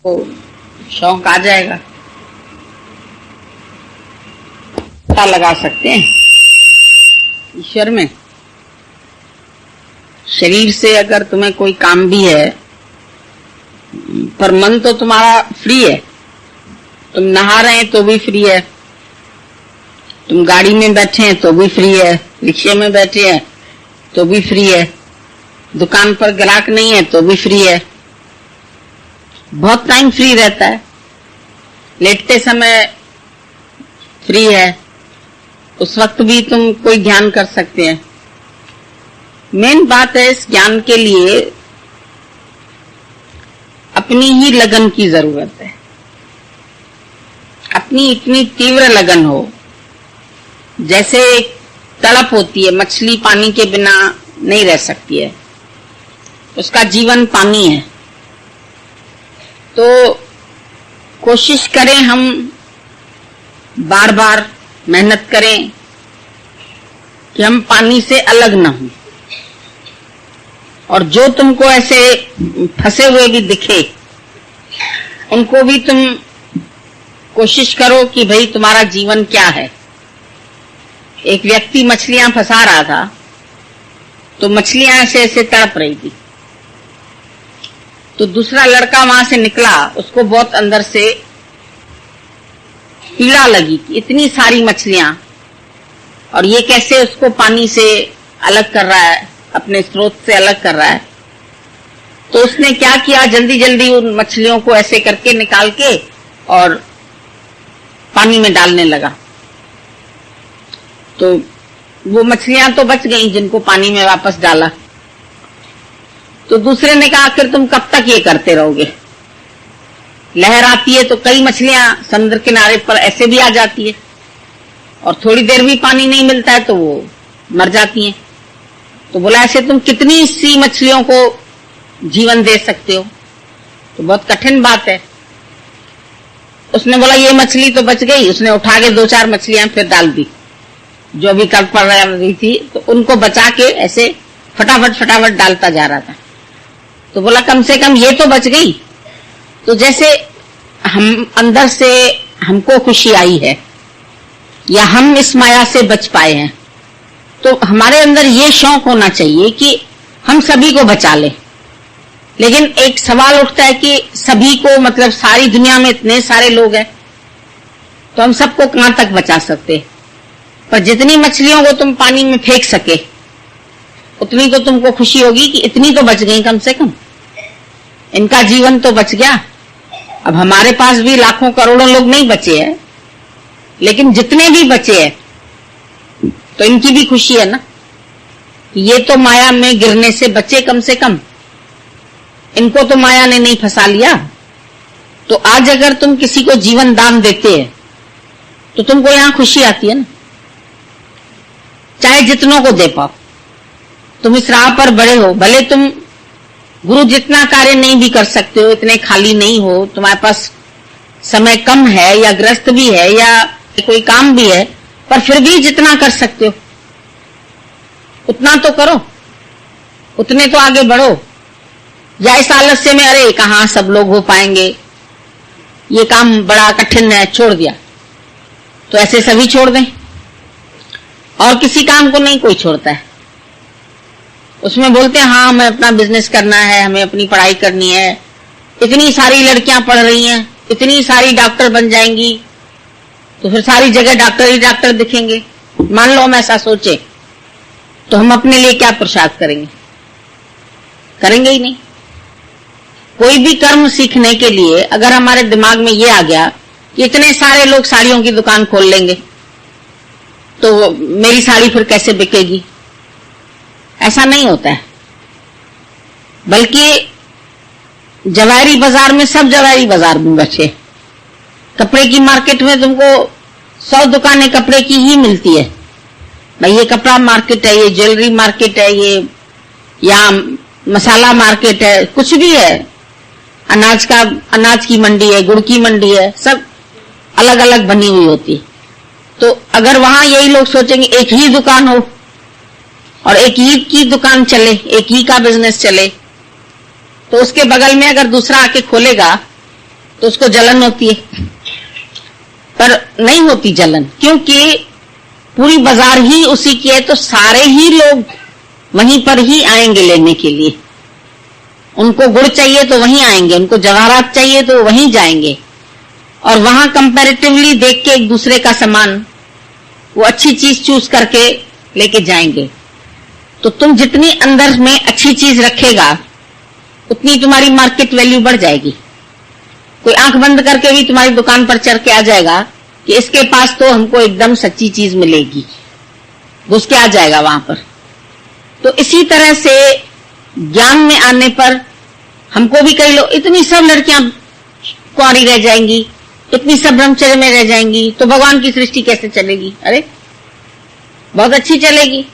तो शौक आ जाएगा। पता लगा सकते हैं ईश्वर में। शरीर से अगर तुम्हें कोई काम भी है, पर मन तो तुम्हारा फ्री है। तुम नहा रहे हैं तो भी फ्री है, तुम गाड़ी में बैठे हैं तो भी फ्री है, रिक्शे में बैठे हैं तो भी फ्री है, दुकान पर ग्राहक नहीं है तो भी फ्री है। बहुत टाइम फ्री रहता है, लेटते समय फ्री है, उस वक्त भी तुम कोई ध्यान कर सकते हैं। मेन बात है इस ज्ञान के लिए अपनी ही लगन की जरूरत है। अपनी इतनी तीव्र लगन हो, जैसे एक तड़प होती है, मछली पानी के बिना नहीं रह सकती है, उसका जीवन पानी है। तो कोशिश करें हम बार बार मेहनत करें कि हम पानी से अलग ना हों, और जो तुमको ऐसे फंसे हुए भी दिखे उनको भी तुम कोशिश करो कि भाई तुम्हारा जीवन क्या है। एक व्यक्ति मछलियां फंसा रहा था, तो मछलियां ऐसे ऐसे तड़प रही थी, तो दूसरा लड़का वहां से निकला, उसको बहुत अंदर से पीड़ा लगी कि इतनी सारी मछलियां और ये कैसे उसको पानी से अलग कर रहा है, अपने स्रोत से अलग कर रहा है। तो उसने क्या किया, जल्दी जल्दी उन मछलियों को ऐसे करके निकाल के और पानी में डालने लगा। तो वो मछलियां तो बच गईं जिनको पानी में वापस डाला। तो दूसरे ने कहा आखिर तुम कब तक ये करते रहोगे, लहर आती है तो कई मछलियां समुद्र किनारे पर ऐसे भी आ जाती है, और थोड़ी देर भी पानी नहीं मिलता है तो वो मर जाती हैं। तो बोला ऐसे तुम कितनी सी मछलियों को जीवन दे सकते हो, तो बहुत कठिन बात है। उसने बोला ये मछली तो बच गई, उसने उठा के 2-4 मछलियां फिर डाल दी जो भी कल पड़ रही थी, तो उनको बचा के ऐसे फटाफट फटाफट डालता जा रहा था। तो बोला कम से कम ये तो बच गई। तो जैसे हम अंदर से हमको खुशी आई है या हम इस माया से बच पाए हैं, तो हमारे अंदर ये शौक होना चाहिए कि हम सभी को बचा लें। लेकिन एक सवाल उठता है कि सभी को मतलब सारी दुनिया में इतने सारे लोग हैं, तो हम सबको कहां तक बचा सकते। पर जितनी मछलियों को तुम पानी में फेंक सके उतनी तो तुमको खुशी होगी कि इतनी तो बच गई, कम से कम इनका जीवन तो बच गया। अब हमारे पास भी लाखों करोड़ों लोग नहीं बचे हैं, लेकिन जितने भी बचे हैं तो इनकी भी खुशी है ना, ये तो माया में गिरने से बचे, कम से कम इनको तो माया ने नहीं फंसा लिया। तो आज अगर तुम किसी को जीवन दान देते हैं तो तुमको यहां खुशी आती है ना, चाहे जितनों को दे पाओ। तुम इस राह पर बड़े हो, भले तुम गुरु जितना कार्य नहीं भी कर सकते हो, इतने खाली नहीं हो, तुम्हारे पास समय कम है या ग्रस्त भी है या कोई काम भी है, पर फिर भी जितना कर सकते हो उतना तो करो, उतने तो आगे बढ़ो। या इस आलस्य में अरे कहां सब लोग हो पाएंगे, ये काम बड़ा कठिन है, छोड़ दिया, तो ऐसे सभी छोड़ दें। और किसी काम को नहीं कोई छोड़ता है, उसमें बोलते हैं हाँ हमें अपना बिजनेस करना है, हमें अपनी पढ़ाई करनी है, इतनी सारी लड़कियां पढ़ रही हैं, इतनी सारी डॉक्टर बन जाएंगी, तो फिर सारी जगह डॉक्टर ही डॉक्टर दिखेंगे। मान लो हम ऐसा सोचे तो हम अपने लिए क्या पुरुषार्थ करेंगे, करेंगे ही नहीं। कोई भी कर्म सीखने के लिए अगर हमारे दिमाग में ये आ गया कि इतने सारे लोग साड़ियों की दुकान खोल लेंगे तो मेरी साड़ी फिर कैसे बिकेगी, ऐसा नहीं होता है। बल्कि जवाहरी बाजार में सब जवाहरी बाजार में बचे, कपड़े की मार्केट में तुमको 100 दुकानें कपड़े की ही मिलती है। भाई ये कपड़ा मार्केट है, ये ज्वेलरी मार्केट है, ये या मसाला मार्केट है, कुछ भी है, अनाज की मंडी है, गुड़ की मंडी है, सब अलग अलग बनी हुई होती है। तो अगर वहां यही लोग सोचेंगे एक ही दुकान हो और एक ही की दुकान चले, एक ही का बिजनेस चले, तो उसके बगल में अगर दूसरा आके खोलेगा तो उसको जलन होती है, पर नहीं होती जलन, क्योंकि पूरी बाजार ही उसी की है, तो सारे ही लोग वहीं पर ही आएंगे लेने के लिए। उनको गुड़ चाहिए तो वहीं आएंगे, उनको जवाहरात चाहिए तो वहीं जाएंगे, और वहां कंपैरेटिवली देख के एक दूसरे का सामान वो अच्छी चीज चूज करके लेके जाएंगे। तो तुम जितनी अंदर में अच्छी चीज रखेगा उतनी तुम्हारी मार्केट वैल्यू बढ़ जाएगी। कोई आंख बंद करके भी तुम्हारी दुकान पर चढ़ के आ जाएगा कि इसके पास तो हमको एकदम सच्ची चीज मिलेगी, घुस के आ जाएगा वहां पर। तो इसी तरह से ज्ञान में आने पर हमको भी कई लोग, इतनी सब लड़कियां कुंवारी रह जाएंगी, इतनी सब ब्रह्मचर्य में रह जाएंगी, तो भगवान की सृष्टि कैसे चलेगी? अरे बहुत अच्छी चलेगी।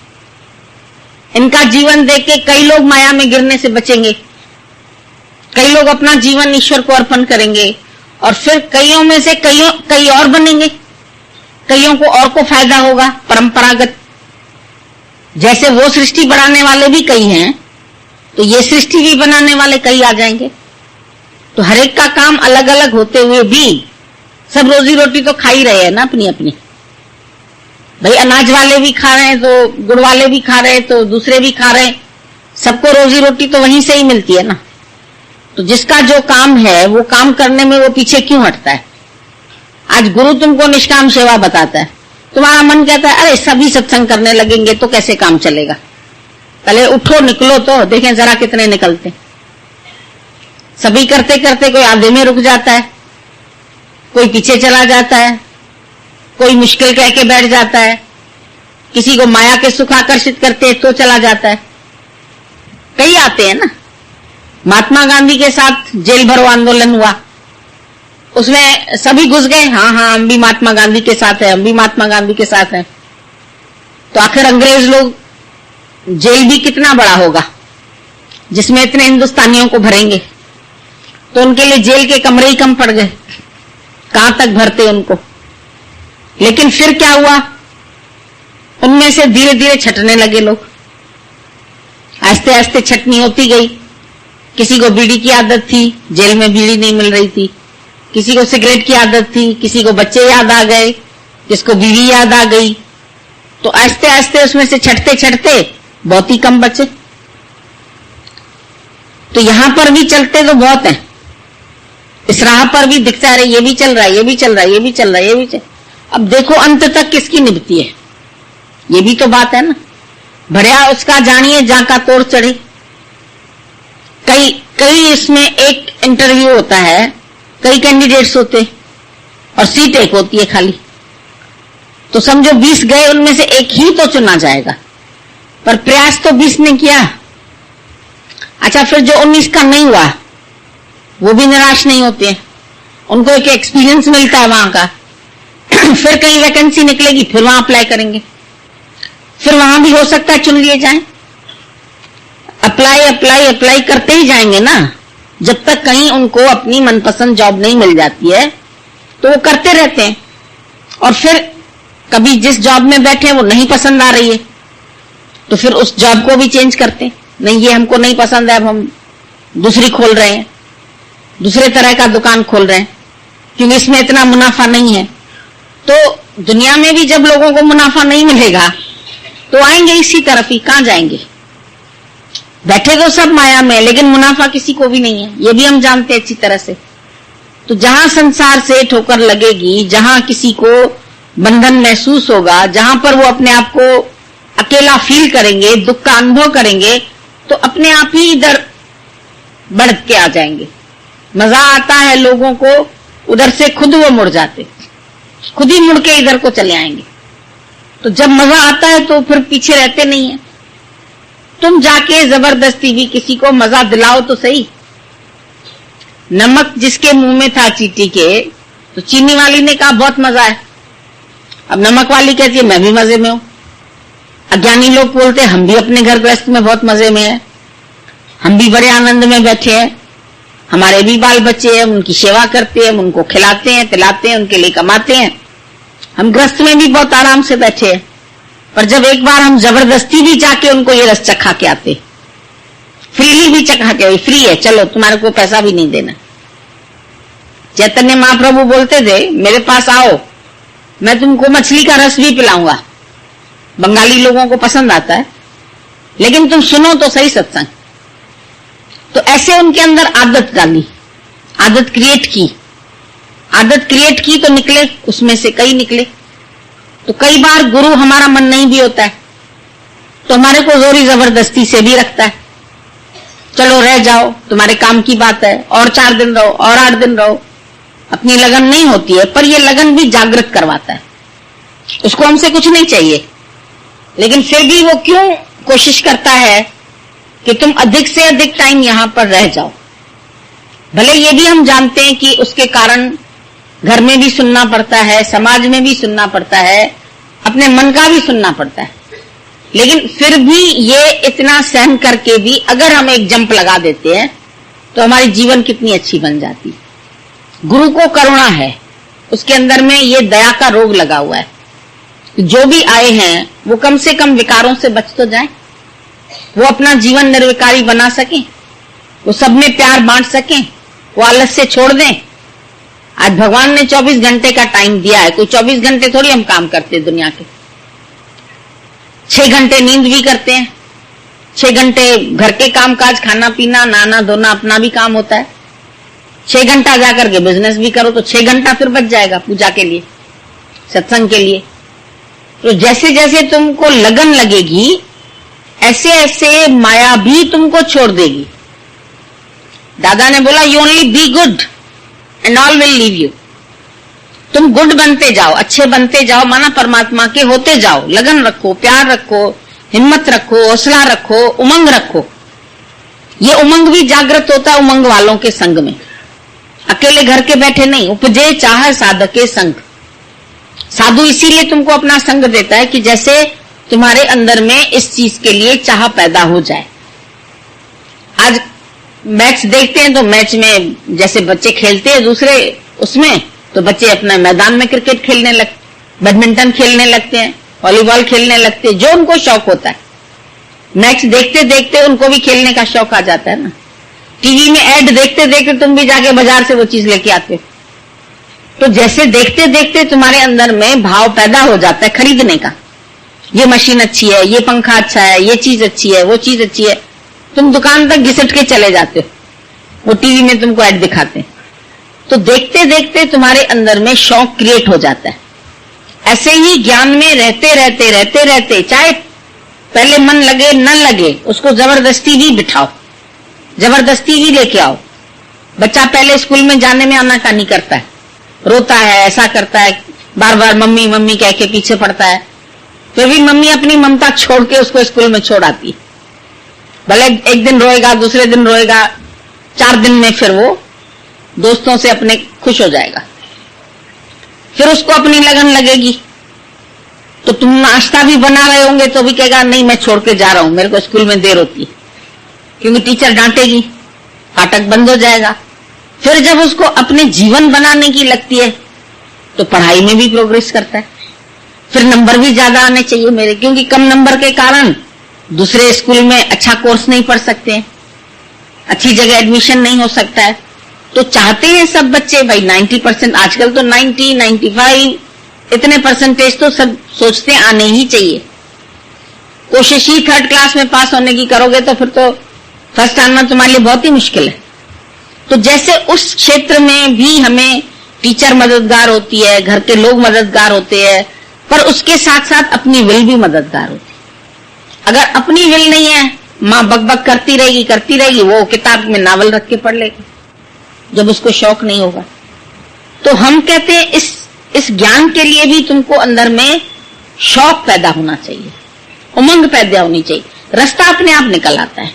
इनका जीवन देख के कई लोग माया में गिरने से बचेंगे, कई लोग अपना जीवन ईश्वर को अर्पण करेंगे, और फिर कईयों में से कई और बनेंगे, कईयों को और को फायदा होगा परंपरागत। जैसे वो सृष्टि बनाने वाले भी कई हैं, तो ये सृष्टि भी बनाने वाले कई आ जाएंगे। तो हर एक का काम अलग अलग होते हुए भी सब रोजी रोटी तो खा ही रहे हैं ना अपनी अपनी। भाई अनाज वाले भी खा रहे हैं, तो गुड़ वाले भी खा रहे हैं, तो दूसरे भी खा रहे हैं, सबको रोजी रोटी तो वहीं से ही मिलती है ना। तो जिसका जो काम है वो काम करने में वो पीछे क्यों हटता है? आज गुरु तुमको निष्काम सेवा बताता है, तुम्हारा मन कहता है अरे सभी सत्संग करने लगेंगे तो कैसे काम चलेगा, पहले उठो निकलो तो देखें जरा कितने निकलते। सभी करते करते कोई आधे में रुक जाता है, कोई पीछे चला जाता है, कोई मुश्किल कह के बैठ जाता है, किसी को माया के सुख आकर्षित करते तो चला जाता है। कई आते हैं ना। महात्मा गांधी के साथ जेल भरो आंदोलन हुआ, उसमें सभी घुस गए, हाँ हाँ हम भी महात्मा गांधी के साथ हैं, हम भी महात्मा गांधी के साथ हैं। तो आखिर अंग्रेज लोग, जेल भी कितना बड़ा होगा जिसमें इतने हिंदुस्तानियों को भरेंगे, तो उनके लिए जेल के कमरे ही कम पड़ गए, कहां तक भरते उनको। लेकिन फिर क्या हुआ, उनमें से धीरे धीरे छटने लगे लोग, आस्ते आस्ते छटनी होती गई। किसी को बीड़ी की आदत थी, जेल में बीड़ी नहीं मिल रही थी, किसी को सिगरेट की आदत थी, किसी को बच्चे याद आ गए, किसको बीवी याद आ गई, तो आस्ते आस्ते उसमें से छटते छटते बहुत ही कम बचे। तो यहां पर भी चलते तो बहुत हैं, इस राह पर भी दिखता है ये भी चल रहा है, ये भी चल रहा है, ये भी चल रहा है, ये भी चल। अब देखो अंत तक किसकी निभती है, ये भी तो बात है ना। भड़िया उसका जानिए जहां का तोड़ चढ़े। कई इसमें एक इंटरव्यू होता है, कई कैंडिडेट्स होते और सीट एक होती है खाली, तो समझो 20 गए, उनमें से एक ही तो चुना जाएगा, पर प्रयास तो 20 ने किया। अच्छा फिर जो 19 का नहीं हुआ वो भी निराश नहीं होते हैं, उनको एक एक्सपीरियंस मिलता है वहां का। फिर कहीं वैकेंसी निकलेगी, फिर वहां अप्लाई करेंगे, फिर वहां भी हो सकता है चुन लिए जाएं। अप्लाई अप्लाई अप्लाई करते ही जाएंगे ना, जब तक कहीं उनको अपनी मनपसंद जॉब नहीं मिल जाती है तो वो करते रहते हैं। और फिर कभी जिस जॉब में बैठे वो नहीं पसंद आ रही है तो फिर उस जॉब को भी चेंज करते हैं, नहीं ये हमको नहीं पसंद है, अब हम दूसरी खोल रहे हैं, दूसरे तरह का दुकान खोल रहे हैं, क्योंकि इसमें इतना मुनाफा नहीं है। तो दुनिया में भी जब लोगों को मुनाफा नहीं मिलेगा तो आएंगे इसी तरफ ही, कहां जाएंगे? बैठे तो सब माया में, लेकिन मुनाफा किसी को भी नहीं है, ये भी हम जानते हैं अच्छी तरह से। तो जहां संसार से ठोकर लगेगी, जहां किसी को बंधन महसूस होगा, जहां पर वो अपने आप को अकेला फील करेंगे, दुख का अनुभव करेंगे, तो अपने आप ही इधर बढ़ के आ जाएंगे। मजा आता है लोगों को, उधर से खुद वो मुड़ जाते, खुद ही मुड़ के इधर को चले आएंगे। तो जब मजा आता है तो फिर पीछे रहते नहीं है। तुम जाके जबरदस्ती भी किसी को मजा दिलाओ तो सही। नमक जिसके मुंह में था चींटी के, तो चीनी वाली ने कहा बहुत मजा है, अब नमक वाली कहती है मैं भी मजे में हूं। अज्ञानी लोग बोलते हैं हम भी अपने घर गृहस्थ में बहुत मजे में है, हम भी बड़े आनंद में बैठे हैं, हमारे भी बाल बच्चे हैं, उनकी सेवा करते हैं, उनको खिलाते हैं पिलाते हैं, उनके लिए कमाते हैं, हम गृहस्थ में भी बहुत आराम से बैठे हैं। पर जब एक बार हम जबरदस्ती भी जाके उनको ये रस चखा के आते, फ्रीली भी चखा के, फ्री है चलो तुम्हारे को पैसा भी नहीं देना, चैतन्य महाप्रभु बोलते थे, मेरे पास आओ, मैं तुमको मछली का रस भी पिलाऊंगा। बंगाली लोगों को पसंद आता है, लेकिन तुम सुनो तो सही सत्संग। तो ऐसे उनके अंदर आदत डाली, आदत क्रिएट की तो निकले, उसमें से कई निकले। तो कई बार गुरु हमारा मन नहीं भी होता है, तो हमारे को जोरी जबरदस्ती से भी रखता है, चलो रह जाओ, तुम्हारे काम की बात है, और 4 दिन रहो और 8 दिन रहो। अपनी लगन नहीं होती है, पर यह लगन भी जागृत करवाता है। उसको हमसे कुछ नहीं चाहिए, लेकिन फिर भी वो क्यों कोशिश करता है कि तुम अधिक से अधिक टाइम यहां पर रह जाओ। भले ये भी हम जानते हैं कि उसके कारण घर में भी सुनना पड़ता है, समाज में भी सुनना पड़ता है, अपने मन का भी सुनना पड़ता है, लेकिन फिर भी ये इतना सहन करके भी अगर हम एक जंप लगा देते हैं तो हमारी जीवन कितनी अच्छी बन जाती है। गुरु को करुणा है, उसके अंदर में ये दया का रोग लगा हुआ है। जो भी आए हैं वो कम से कम विकारों से बच तो जाएं, वो अपना जीवन निर्विकारी बना सकें, वो सब में प्यार बांट सकें, वो आलस्य छोड़ दें। आज भगवान ने 24 घंटे का टाइम दिया है, कोई 24 घंटे थोड़ी हम काम करते दुनिया के। 6 घंटे नींद भी करते हैं, 6 घंटे घर के कामकाज, खाना पीना, नहाना धोना अपना भी काम होता है। 6 घंटा जाकर के बिजनेस भी करो तो 6 घंटा फिर बच जाएगा पूजा के लिए, सत्संग के लिए। तो जैसे जैसे तुमको लगन लगेगी, ऐसे ऐसे माया भी तुमको छोड़ देगी। दादा ने बोला, you only be good and all will leave you. तुम गुड बनते जाओ, अच्छे बनते जाओ, माना परमात्मा के होते जाओ। लगन रखो, प्यार रखो, हिम्मत रखो, हौसला रखो, उमंग रखो। ये उमंग भी जागृत होता है उमंग वालों के संग में, अकेले घर के बैठे नहीं। उपजे चाह साधके संग। साधु इसीलिए तुमको अपना संग देता है कि जैसे तुम्हारे अंदर में इस चीज के लिए चाह पैदा हो जाए। आज मैच देखते हैं तो मैच में जैसे बच्चे खेलते हैं दूसरे उसमें, तो बच्चे अपने मैदान में क्रिकेट खेलने लगते, बैडमिंटन खेलने लगते हैं, वॉलीबॉल खेलने लगते हैं, जो उनको शौक होता है। मैच देखते देखते उनको भी खेलने का शौक आ जाता है ना। टीवी में ऐड देखते देखते तुम भी जाके बाजार से वो चीज लेके आते हो। तो जैसे देखते देखते तुम्हारे अंदर में भाव पैदा हो जाता है खरीदने का, ये मशीन अच्छी है, ये पंखा अच्छा है, ये चीज अच्छी है, वो चीज अच्छी है, तुम दुकान तक घिसट के चले जाते हो, वो टीवी में तुमको ऐड दिखाते हैं। तो देखते देखते तुम्हारे अंदर में शौक क्रिएट हो जाता है। ऐसे ही ज्ञान में रहते रहते रहते रहते, चाहे पहले मन लगे न लगे, उसको जबरदस्ती भी बिठाओ, जबरदस्ती भी लेके आओ। बच्चा पहले स्कूल में जाने में आनाकानी करता है, रोता है, ऐसा करता है, बार बार मम्मी मम्मी कह के पीछे पड़ता है, फिर भी मम्मी अपनी ममता छोड़ के उसको स्कूल में छोड़ आती है। भले एक दिन रोएगा, दूसरे दिन रोएगा, 4 दिन में फिर वो दोस्तों से अपने खुश हो जाएगा। फिर उसको अपनी लगन लगेगी, तो तुम नाश्ता भी बना रहे होंगे तो भी कहेगा नहीं मैं छोड़ के जा रहा हूं, मेरे को स्कूल में देर होती है, क्योंकि टीचर डांटेगी, फाटक बंद हो जाएगा। फिर जब उसको अपने जीवन बनाने की लगती है तो पढ़ाई में भी प्रोग्रेस करता है। फिर नंबर भी ज्यादा आने चाहिए मेरे, क्योंकि कम नंबर के कारण दूसरे स्कूल में अच्छा कोर्स नहीं पढ़ सकते हैं, अच्छी जगह एडमिशन नहीं हो सकता है। तो चाहते हैं सब बच्चे भाई 90%, आजकल तो 90, 95 इतने परसेंटेज तो सब सोचते हैं आने ही चाहिए। कोशिश ही 3rd क्लास में पास होने की करोगे तो फिर तो फर्स्ट आना तुम्हारे लिए बहुत ही मुश्किल है। तो जैसे उस क्षेत्र में भी हमें टीचर मददगार होती है, घर के लोग मददगार होते हैं, पर उसके साथ साथ अपनी विल भी मददगार होती है। अगर अपनी विल नहीं है, माँ बकबक करती रहेगी, वो किताब में नावल रख के पढ़ लेगी जब उसको शौक नहीं होगा। तो हम कहते हैं इस ज्ञान के लिए भी तुमको अंदर में शौक पैदा होना चाहिए, उमंग पैदा होनी चाहिए, रास्ता अपने आप निकल आता है।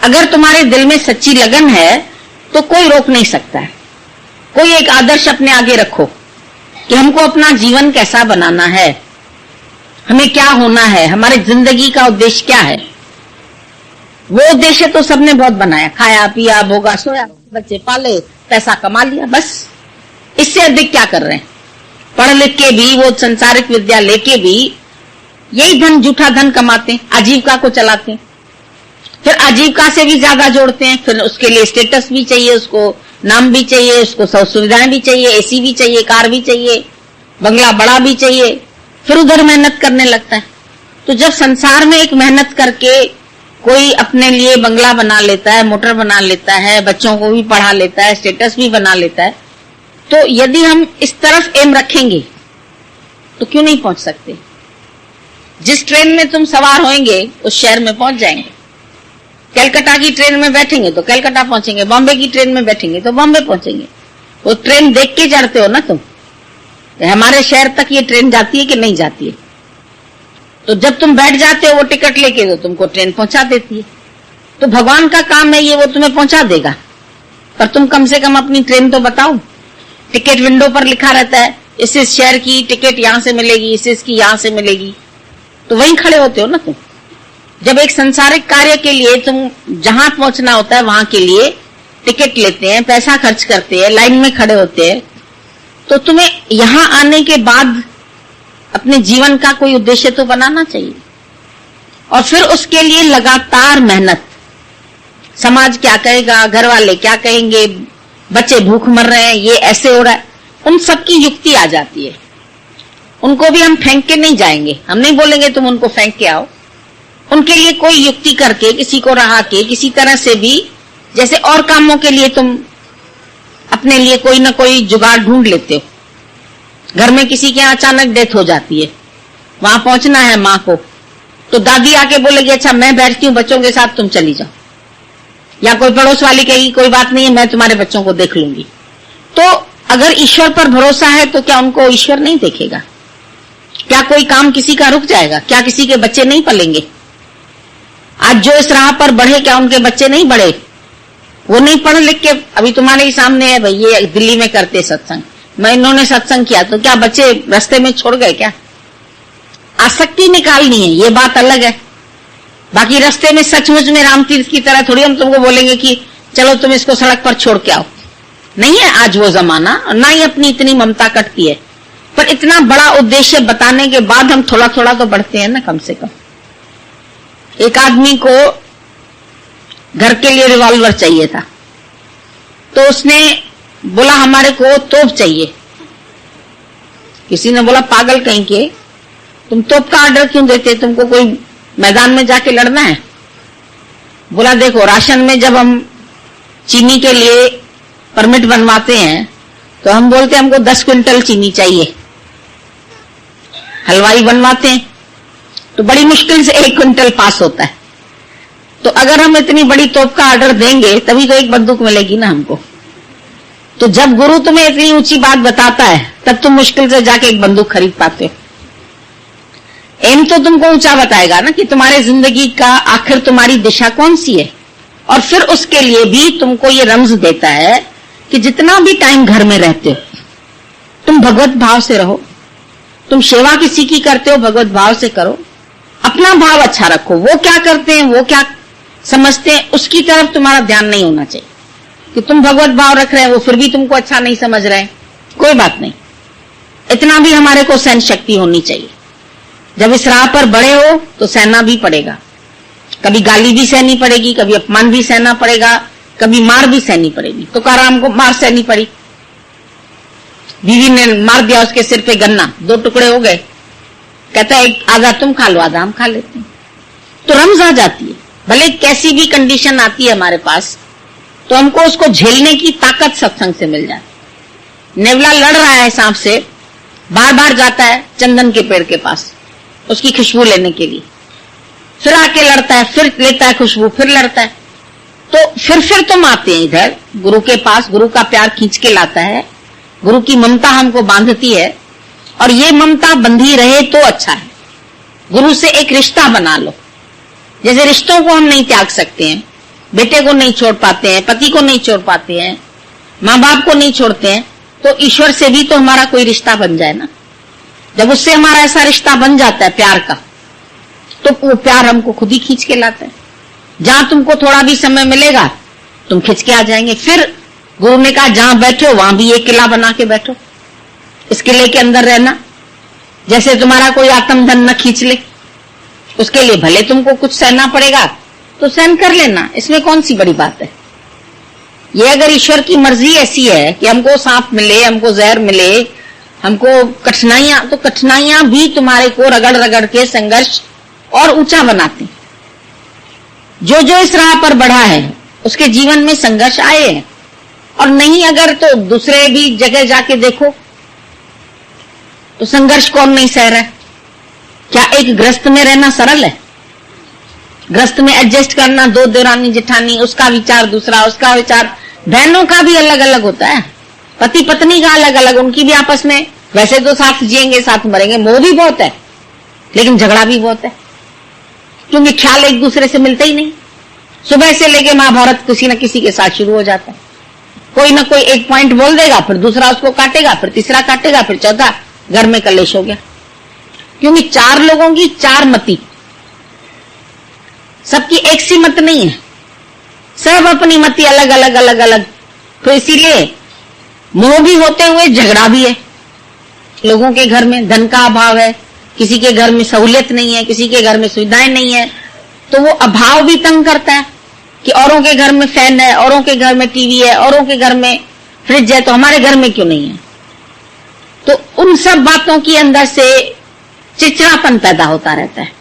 अगर तुम्हारे दिल में सच्ची लगन है तो कोई रोक नहीं सकता है। कोई एक आदर्श अपने आगे रखो कि हमको अपना जीवन कैसा बनाना है, हमें क्या होना है, हमारे जिंदगी का उद्देश्य क्या है। वो उद्देश्य तो सबने बहुत बनाया, खाया पिया भोगा सोया, बच्चे पाले, पैसा कमा लिया, बस इससे अधिक क्या कर रहे हैं। पढ़ लिख के भी, वो संसारिक विद्या लेके भी यही धन, जूठा धन कमाते हैं, आजीविका को चलाते हैं, फिर आजीविका से भी ज्यादा जोड़ते हैं, फिर उसके लिए स्टेटस भी चाहिए, उसको नाम भी चाहिए, उसको सब सुविधाएं भी चाहिए, एसी भी चाहिए, कार भी चाहिए, बंगला बड़ा भी चाहिए, फिर उधर मेहनत करने लगता है। तो जब संसार में एक मेहनत करके कोई अपने लिए बंगला बना लेता है, मोटर बना लेता है, बच्चों को भी पढ़ा लेता है, स्टेटस भी बना लेता है, तो यदि हम इस तरफ एम रखेंगे तो क्यों नहीं पहुंच सकते? जिस ट्रेन में तुम सवार होंगे उस शहर में पहुंच जाएंगे। कलकत्ता की ट्रेन में बैठेंगे तो कलकत्ता पहुंचेंगे, बॉम्बे की ट्रेन में बैठेंगे तो बॉम्बे पहुंचेंगे। वो ट्रेन देख के चढ़ते हो ना तुम, हमारे शहर तक ये ट्रेन जाती है कि नहीं जाती है? तो जब तुम बैठ जाते हो वो टिकट लेके तो तुमको ट्रेन पहुंचा देती है। तो भगवान का काम है ये, वो तुम्हें पहुंचा देगा, पर तुम कम से कम अपनी ट्रेन तो बताओ। टिकट विंडो पर लिखा रहता है इस शहर की टिकट यहां से मिलेगी, इसकी यहां से मिलेगी, तो वहीं खड़े होते हो ना तुम। जब एक सांसारिक कार्य के लिए तुम जहां पहुंचना होता है वहां के लिए टिकट लेते हैं, पैसा खर्च करते हैं, लाइन में खड़े होते हैं, तो तुम्हें यहां आने के बाद अपने जीवन का कोई उद्देश्य तो बनाना चाहिए, और फिर उसके लिए लगातार मेहनत। समाज क्या कहेगा, घर वाले क्या कहेंगे, बच्चे भूख मर रहे हैं, ये ऐसे हो रहा है, उन सबकी युक्ति आ जाती है। उनको भी हम फेंक के नहीं जाएंगे, हम नहीं बोलेंगे तुम उनको फेंक के आओ। उनके लिए कोई युक्ति करके, किसी को रहा के, किसी तरह से भी, जैसे और कामों के लिए तुम अपने लिए कोई ना कोई जुगाड़ ढूंढ लेते हो। घर में किसी के यहाँ अचानक डेथ हो जाती है, वहां पहुंचना है माँ को, तो दादी आके बोलेगी अच्छा मैं बैठती हूँ बच्चों के साथ, तुम चली जाओ। या कोई पड़ोस वाली कहेगी कोई बात नहीं है, मैं तुम्हारे बच्चों को देख लूंगी। तो अगर ईश्वर पर भरोसा है तो क्या उनको ईश्वर नहीं देखेगा? क्या कोई काम किसी का रुक जाएगा? क्या किसी के बच्चे नहीं पलेंगे? आज जो इस राह पर बढ़े, क्या उनके बच्चे नहीं बढ़े? वो नहीं पढ़ लिख के अभी तुम्हारे ही सामने है भाई, ये दिल्ली में करते सत्संग, मैं इन्होंने सत्संग किया, तो क्या बच्चे रास्ते में छोड़ गए? क्या आसक्ति निकालनी है, ये बात अलग है। बाकी रास्ते में सचमुच में रामतीर्थ की तरह थोड़ी हम तुमको बोलेंगे कि चलो तुम इसको सड़क पर छोड़ के आओ। नहीं है आज वो जमाना, और ना ही अपनी इतनी ममता कटती है। पर इतना बड़ा उद्देश्य बताने के बाद हम थोड़ा थोड़ा तो बढ़ते हैं ना, कम से कम। एक आदमी को घर के लिए रिवॉल्वर चाहिए था, तो उसने बोला हमारे को तोप चाहिए। किसी ने बोला पागल कहीं के, तुम तोप का ऑर्डर क्यों देते, तुमको कोई मैदान में जाके लड़ना है? बोला देखो राशन में जब हम चीनी के लिए परमिट बनवाते हैं तो हम बोलते हैं हमको 10 क्विंटल चीनी चाहिए। हलवाई बनवाते हैं तो बड़ी मुश्किल से 1 क्विंटल पास होता है। तो अगर हम इतनी बड़ी तोप का ऑर्डर देंगे तभी तो एक बंदूक मिलेगी ना हमको। तो जब गुरु तुम्हें इतनी ऊंची बात बताता है तब तुम मुश्किल से जाके एक बंदूक खरीद पाते हो। एम तो तुमको ऊंचा बताएगा ना कि तुम्हारे जिंदगी का आखिर तुम्हारी दिशा कौन सी है, और फिर उसके लिए भी तुमको ये रम्ज देता है कि जितना भी टाइम घर में रहते हो तुम भगवत भाव से रहो। तुम सेवा किसी की करते हो भगवत भाव से करो, अपना भाव अच्छा रखो। वो क्या करते हैं, वो क्या समझते हैं, उसकी तरफ तुम्हारा ध्यान नहीं होना चाहिए कि तुम भगवत भाव रख रहे हैं, वो फिर भी तुमको अच्छा नहीं समझ रहे हैं। कोई बात नहीं, इतना भी हमारे को सहन शक्ति होनी चाहिए। जब इस राह पर बड़े हो तो सहना भी पड़ेगा, कभी गाली भी सहनी पड़ेगी, कभी अपमान भी सहना पड़ेगा, कभी मार भी सहनी पड़ेगी। तो तुकाराम को मार सहनी पड़ी, बीवी ने मार दिया उसके सिर पे गन्ना, 2 टुकड़े हो गए। कहता है आधा तुम खा लो, आधा हम खा लेते हैं। तो रमज आ जाती है। भले कैसी भी कंडीशन आती है हमारे पास, तो हमको उसको झेलने की ताकत सत्संग से मिल जाती। नेवला लड़ रहा है सांप से, बार बार जाता है चंदन के पेड़ के पास उसकी खुशबू लेने के लिए, फिर आके लड़ता है, फिर लेता है खुशबू, फिर लड़ता है। तो फिर तुम आते हैं इधर गुरु के पास, गुरु का प्यार खींच के लाता है, गुरु की ममता हमको बांधती है, और ये ममता बंधी रहे तो अच्छा है। गुरु से एक रिश्ता बना लो। जैसे रिश्तों को हम नहीं त्याग सकते हैं, बेटे को नहीं छोड़ पाते हैं, पति को नहीं छोड़ पाते हैं, माँ बाप को नहीं छोड़ते हैं, तो ईश्वर से भी तो हमारा कोई रिश्ता बन जाए ना। जब उससे हमारा ऐसा रिश्ता बन जाता है प्यार का, तो वो प्यार हमको खुद ही खींच के लाता है। जहां तुमको थोड़ा भी समय मिलेगा तुम खींच के आ जाएंगे। फिर गुरु ने कहा जहां बैठो वहां भी एक किला बना के बैठो, इस किले के अंदर रहना। जैसे तुम्हारा कोई आत्म धन न खींच ले, उसके लिए भले तुमको कुछ सहना पड़ेगा तो सहन कर लेना, इसमें कौन सी बड़ी बात है। ये अगर ईश्वर की मर्जी ऐसी है कि हमको सांप मिले, हमको जहर मिले, हमको कठिनाइयां, तो कठिनाइयां भी तुम्हारे को रगड़ रगड़ के संघर्ष और ऊंचा बनाते। जो जो इस राह पर बढ़ा है उसके जीवन में संघर्ष आए हैं, और नहीं अगर तो दूसरे भी जगह जाके देखो तो संघर्ष कौन नहीं सह रहा है। क्या एक गृहस्थ में रहना सरल है? गृहस्थ में एडजस्ट करना, दो देरानी जेठानी, उसका विचार दूसरा, उसका विचार, बहनों का भी अलग अलग होता है, पति पत्नी का अलग अलग, उनकी भी आपस में, वैसे तो साथ जिएंगे साथ मरेंगे, मोह भी बहुत है लेकिन झगड़ा भी बहुत है, क्योंकि ख्याल एक दूसरे से मिलते ही नहीं। सुबह से लेके महाभारत किसी न किसी के साथ शुरू हो जाता है। कोई ना कोई एक पॉइंट बोल देगा, फिर दूसरा उसको काटेगा, फिर तीसरा काटेगा, फिर चौथा, घर में कलेश हो गया। क्योंकि चार लोगों की चार मति, सबकी एक सी मत नहीं है, सब अपनी मति अलग अलग अलग अलग। तो इसीलिए मोह भी होते हुए झगड़ा भी है। लोगों के घर में धन का अभाव है, किसी के घर में सहूलियत नहीं है, किसी के घर में सुविधाएं नहीं है, तो वो अभाव भी तंग करता है कि औरों के घर में फैन है, औरों के घर में टीवी है, औरों के घर में फ्रिज है, तो हमारे घर में क्यों नहीं है। तो उन सब बातों की अंदर से चिड़चिड़ापन पैदा होता रहता है।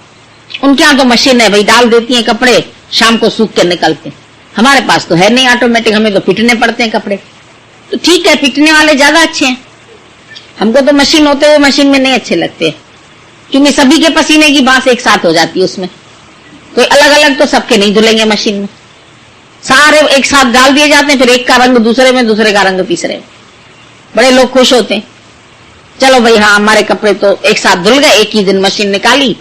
उनके यहां तो मशीन है भाई, डाल देती है कपड़े, शाम को सूख के निकलते। हमारे पास तो है नहीं ऑटोमेटिक, हमें तो पिटने पड़ते हैं कपड़े। तो ठीक है, पिटने वाले ज्यादा अच्छे हैं, हमको तो मशीन होते हुए मशीन में नहीं अच्छे लगते, क्योंकि सभी के पसीने की बांस एक साथ हो जाती है उसमें। कोई अलग अलग तो सबके नहीं धुलेंगे मशीन में, सारे एक साथ डाल दिए जाते हैं, फिर एक का रंग दूसरे में, दूसरे का रंग तीसरे में। बड़े लोग खुश होते हैं, चलो भाई हाँ हमारे कपड़े तो एक साथ धुल गए, एक ही दिन मशीन निकाली,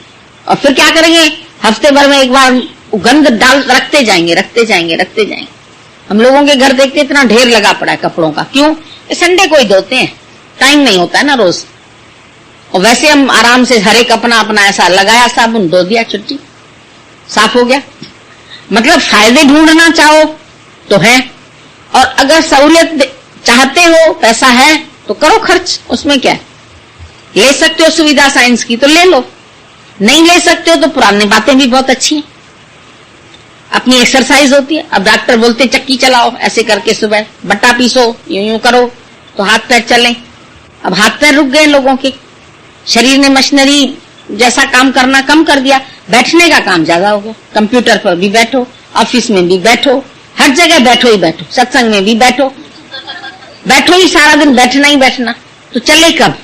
और फिर क्या करेंगे, हफ्ते भर में एक बार गंद डाल रखते जाएंगे रखते जाएंगे रखते जाएंगे। हम लोगों के घर देखते इतना ढेर लगा पड़ा है कपड़ों का, क्यों? संडे को ही धोते हैं, टाइम नहीं होता है ना रोज। और वैसे हम आराम से हर एक अपना अपना ऐसा लगाया, साबुन धो दिया, छुट्टी, साफ हो गया। मतलब फायदे ढूंढना चाहो तो है, और अगर सहूलियत चाहते हो, पैसा है तो करो खर्च, उसमें क्या है। ले सकते हो सुविधा साइंस की तो ले लो, नहीं ले सकते हो तो पुरानी बातें भी बहुत अच्छी हैं। अपनी एक्सरसाइज होती है। अब डॉक्टर बोलते चक्की चलाओ, ऐसे करके सुबह बट्टा पीसो, यूं यूं करो तो हाथ पैर चले। अब हाथ पैर रुक गए लोगों के, शरीर ने मशीनरी जैसा काम करना कम कर दिया, बैठने का काम ज्यादा हो गया। कंप्यूटर पर भी बैठो, ऑफिस में भी बैठो, हर जगह बैठो ही बैठो, सत्संग में भी बैठो, बैठो ही सारा दिन, बैठना ही बैठना, तो चले कब।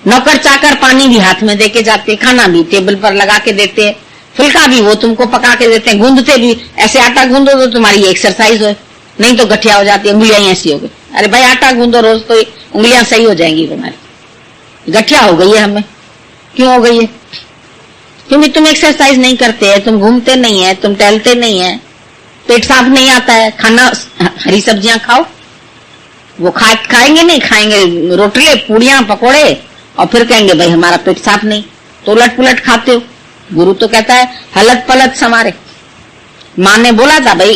नौकर चाकर पानी भी हाथ में देके जाते, खाना भी टेबल पर लगा के देते, फुल्का भी वो तुमको पका के देते हैं, गूंदते भी ऐसे, आटा गूंदो तो तुम्हारी एक्सरसाइज हो, नहीं तो गठिया हो जाती है, उंगलियां ऐसी हो गई। अरे भाई आटा गूंदो रोज तो उंगलियां सही हो जाएंगी तुम्हारी। गठिया हो गई है हमें, क्यों हो गई है? क्योंकि तुम एक्सरसाइज नहीं करते है, तुम घूमते नहीं है, तुम टहलते नहीं है, पेट साफ नहीं आता है। खाना हरी सब्जियां खाओ, वो खाएंगे नहीं, खाएंगे रोटले पूड़ियां पकोड़े, और फिर कहेंगे भाई हमारा पेट साफ नहीं, तो उलट पुलट खाते हो। गुरु तो कहता है हलत पलत समारे। माँ ने बोला था भाई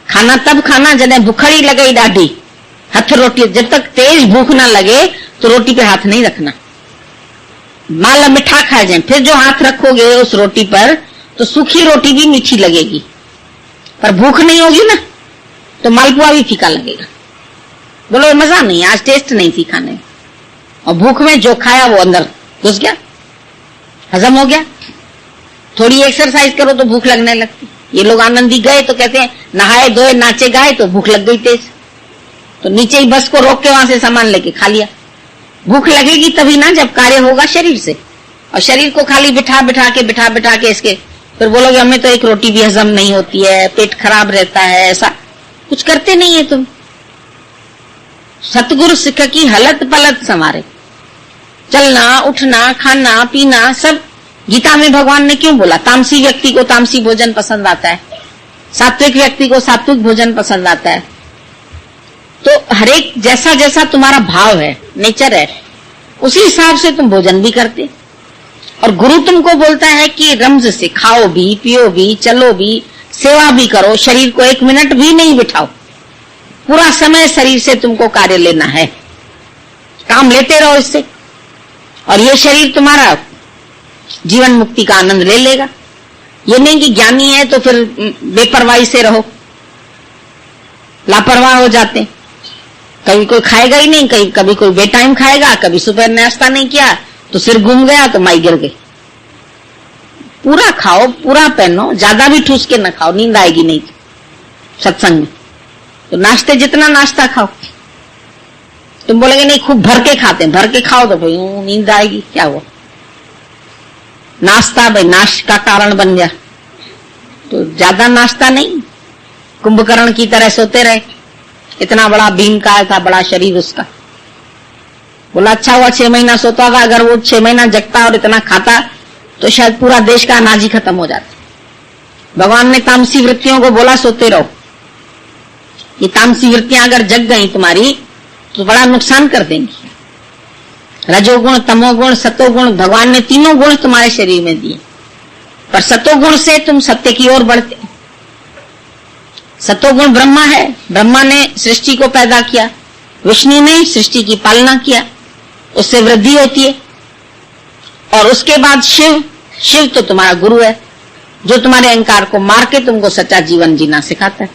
खाना तब खाना जब भूखड़ी लगे डाढ़ी, हथ रोटी, जब तक तेज भूख ना लगे तो रोटी पे हाथ नहीं रखना। माला मिठा खा जाए, फिर जो हाथ रखोगे उस रोटी पर तो सूखी रोटी भी मीठी लगेगी, पर भूख नहीं होगी ना तो मालपुआ भी फीका लगेगा। बोलो मजा नहीं, आज टेस्ट नहीं थी खाने में, और भूख में जो खाया वो अंदर घुस गया, हजम हो गया। थोड़ी एक्सरसाइज करो तो भूख लगने लगती। ये लोग आनंदी गए तो कहते हैं नहाए धोए नाचे गाए तो भूख लग गई तेज, तो नीचे ही बस को रोक के वहां से सामान लेके खा लिया। भूख लगेगी तभी ना जब कार्य होगा शरीर से, और शरीर को खाली बिठा बिठा के इसके, फिर बोलोगे हमें तो एक रोटी भी हजम नहीं होती है, पेट खराब रहता है, ऐसा कुछ करते नहीं है तुम। सतगुरु सिख की हलत पलत संवारे, चलना उठना खाना पीना सब। गीता में भगवान ने क्यों बोला? तामसी व्यक्ति को तामसी भोजन पसंद आता है, सात्विक व्यक्ति को सात्विक भोजन पसंद आता है। तो हरेक जैसा जैसा तुम्हारा भाव है, नेचर है, उसी हिसाब से तुम भोजन भी करते। और गुरु तुमको बोलता है कि रमज से खाओ भी, पियो भी, चलो भी, सेवा भी करो, शरीर को एक मिनट भी नहीं बिठाओ, पूरा समय शरीर से तुमको कार्य लेना है, काम लेते रहो इससे, और ये शरीर तुम्हारा जीवन मुक्ति का आनंद ले लेगा। ये नहीं कि ज्ञानी है तो फिर बेपरवाही से रहो। लापरवाह हो जाते हैं। कभी कोई खाएगा ही नहीं, कभी कोई बेटाइम खाएगा, कभी सुबह नाश्ता नहीं किया तो सिर घूम गया तो माई गिर गई। पूरा खाओ, पूरा पहनो, ज्यादा भी ठूस के न खाओ, नींद आएगी नहीं सत्संग में। तो नाश्ते जितना नाश्ता खाओ। तुम बोलेगे नहीं खूब भर के खाते हैं, भर के खाओ तो भाई नींद आएगी, क्या हुआ? नाश्ता भाई नाश का कारण बन गया, तो ज्यादा नाश्ता नहीं, कुंभकर्ण की तरह सोते रहे। इतना बड़ा भीम का था, बड़ा शरीर उसका। बोला अच्छा हुआ 6 महीना सोता होगा, अगर वो 6 महीना जगता और इतना खाता तो शायद पूरा देश का अनाज ही खत्म हो जाता। भगवान ने तामसी वृत्तियों को बोला सोते रहो। ये तामसी वृत्तियां अगर जग गई तुम्हारी तो बड़ा नुकसान कर देंगी। रजोगुण, तमोगुण, सतोगुण, भगवान ने तीनों गुण तुम्हारे शरीर में दिए, पर सतोगुण से तुम सत्य की ओर बढ़ते। सतोगुण ब्रह्मा है, ब्रह्मा ने सृष्टि को पैदा किया, विष्णु ने सृष्टि की पालना किया, उससे वृद्धि होती है। और उसके बाद शिव, शिव तो तुम्हारा गुरु है जो तुम्हारे अहंकार को मार के तुमको सच्चा जीवन जीना सिखाता है।